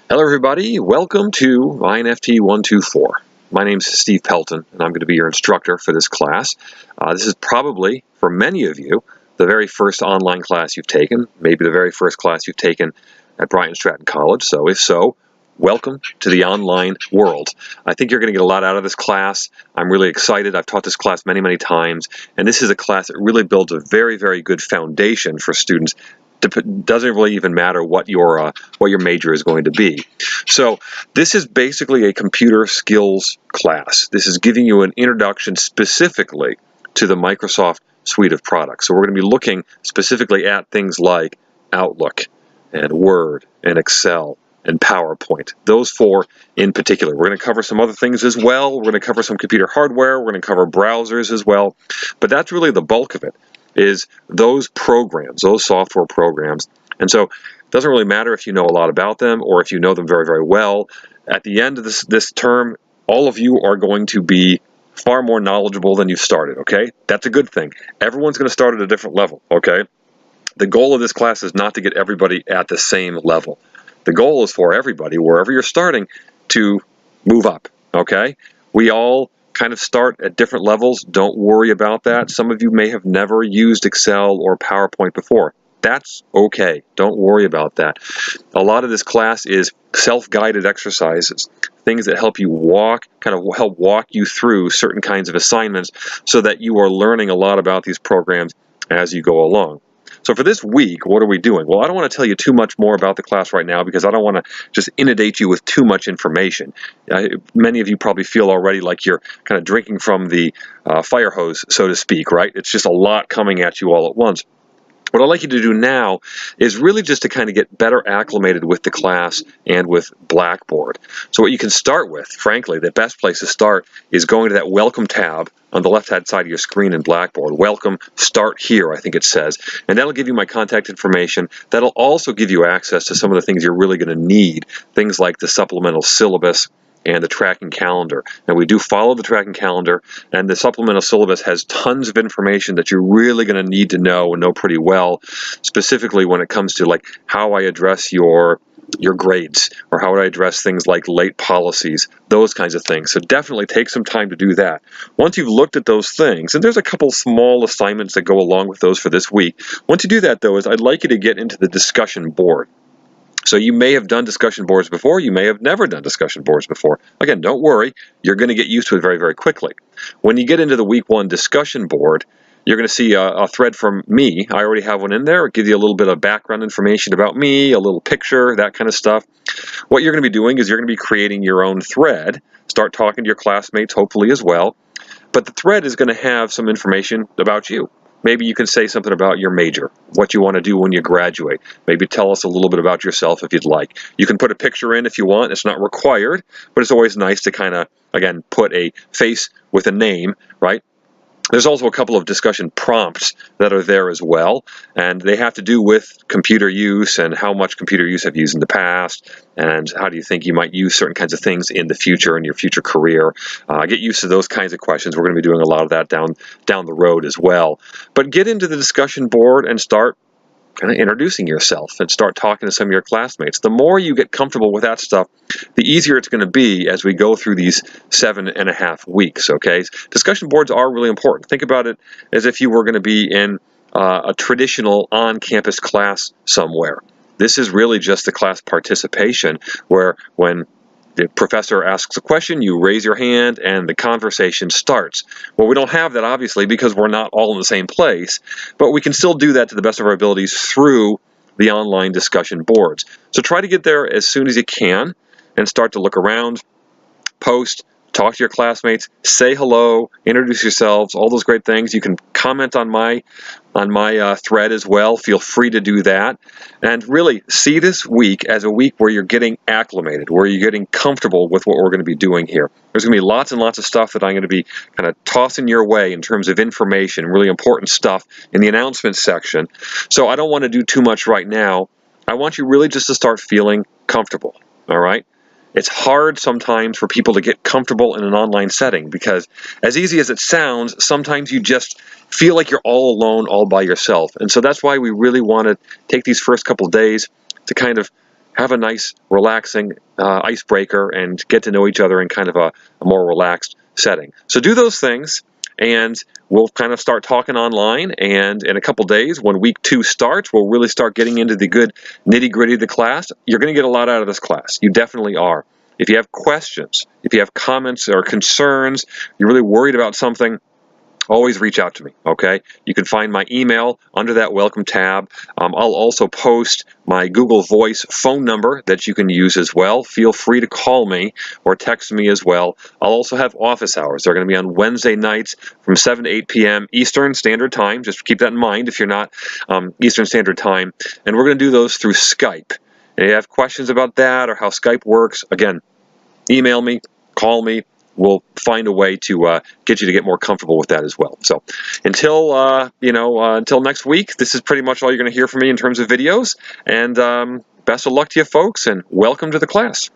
Hello everybody, welcome to INFT 124. My name's Steve Pelton and I'm going to be your instructor for this class. This is probably, for many of you, the very first online class you've taken, maybe the very first class you've taken at Bryant Stratton College, so if so, welcome to the online world. I think you're going to get a lot out of this class. I'm really excited. I've taught this class many, many times, and this is a class that really builds a very, very good foundation for students. Doesn't really even matter what your major is going to be. So this is basically a computer skills class. This is giving you an introduction specifically to the Microsoft suite of products. So we're going to be looking specifically at things like Outlook and Word and Excel and PowerPoint. Those four in particular. We're going to cover some other things as well. We're going to cover some computer hardware. We're going to cover browsers as well. But that's really the bulk of it, is those programs, those software programs. And so it doesn't really matter if you know a lot about them or if you know them very, very well. At the end of this term, all of you are going to be far more knowledgeable than you've started, okay? That's a good thing. Everyone's going to start at a different level, okay? The goal of this class is not to get everybody at the same level. The goal is for everybody, wherever you're starting, to move up, okay? We all kind of start at different levels. Don't worry about that. Some of you may have never used Excel or PowerPoint before. That's okay. Don't worry about that. A lot of this class is self-guided exercises, things that help you help walk you through certain kinds of assignments so that you are learning a lot about these programs as you go along. So for this week, what are we doing? Well, I don't want to tell you too much more about the class right now because I don't want to just inundate you with too much information. Many of you probably feel already like you're kind of drinking from the fire hose, so to speak, right? It's just a lot coming at you all at once. What I'd like you to do now is really just to kind of get better acclimated with the class and with Blackboard. So what you can start with, frankly, the best place to start is going to that Welcome tab on the left-hand side of your screen in Blackboard. Welcome, start here, I think it says. And that'll give you my contact information. That'll also give you access to some of the things you're really going to need, things like the supplemental syllabus and the tracking calendar. And we do follow the tracking calendar, and the supplemental syllabus has tons of information that you're really going to need to know and know pretty well, specifically when it comes to like how I address your grades, or how would I address things like late policies, those kinds of things. So definitely take some time to do that. Once you've looked at those things, and there's a couple small assignments that go along with those for this week, once you do that though, I'd like you to get into the discussion board. So you may have done discussion boards before, you may have never done discussion boards before. Again, don't worry, you're going to get used to it very, very quickly. When you get into the week 1 discussion board, you're going to see a thread from me. I already have one in there. It gives you a little bit of background information about me, a little picture, that kind of stuff. What you're going to be doing is you're going to be creating your own thread. Start talking to your classmates, hopefully as well. But the thread is going to have some information about you. Maybe you can say something about your major, what you want to do when you graduate. Maybe tell us a little bit about yourself if you'd like. You can put a picture in if you want. It's not required, but it's always nice to kind of, again, put a face with a name, right? There's also a couple of discussion prompts that are there as well, and they have to do with computer use and how much computer use have you used in the past, and how do you think you might use certain kinds of things in the future in your future career. Get used to those kinds of questions. We're going to be doing a lot of that down the road as well. But get into the discussion board and start kind of introducing yourself and start talking to some of your classmates. The more you get comfortable with that stuff, the easier it's going to be as we go through these 7.5 weeks, okay? Discussion boards are really important. Think about it as if you were going to be in a traditional on-campus class somewhere. This is really just the class participation where when the professor asks a question, you raise your hand, and the conversation starts. Well, we don't have that, obviously, because we're not all in the same place, but we can still do that to the best of our abilities through the online discussion boards. So try to get there as soon as you can and start to look around, post, talk to your classmates, say hello, introduce yourselves, all those great things. You can comment on my thread as well. Feel free to do that. And really see this week as a week where you're getting acclimated, where you're getting comfortable with what we're going to be doing here. There's going to be lots and lots of stuff that I'm going to be kind of tossing your way in terms of information, really important stuff in the announcements section. So I don't want to do too much right now. I want you really just to start feeling comfortable, all right? It's hard sometimes for people to get comfortable in an online setting because, as easy as it sounds, sometimes you just feel like you're all alone, all by yourself. And so that's why we really want to take these first couple days to kind of have a nice, relaxing icebreaker and get to know each other in kind of a more relaxed setting. So do those things, and we'll kind of start talking online, and in a couple days, when week 2 starts, we'll really start getting into the good nitty-gritty of the class. You're going to get a lot out of this class. You definitely are. If you have questions, if you have comments or concerns, you're really worried about something, always reach out to me, okay? You can find my email under that welcome tab. I'll also post my Google Voice phone number that you can use as well. Feel free to call me or text me as well. I'll also have office hours. They're going to be on Wednesday nights from 7 to 8 p.m. Eastern Standard Time. Just keep that in mind if you're not Eastern Standard Time. And we're going to do those through Skype. And if you have questions about that or how Skype works, again, email me, call me. We'll find a way to get you to get more comfortable with that as well. So until until next week, this is pretty much all you're going to hear from me in terms of videos. And best of luck to you folks, and welcome to the class.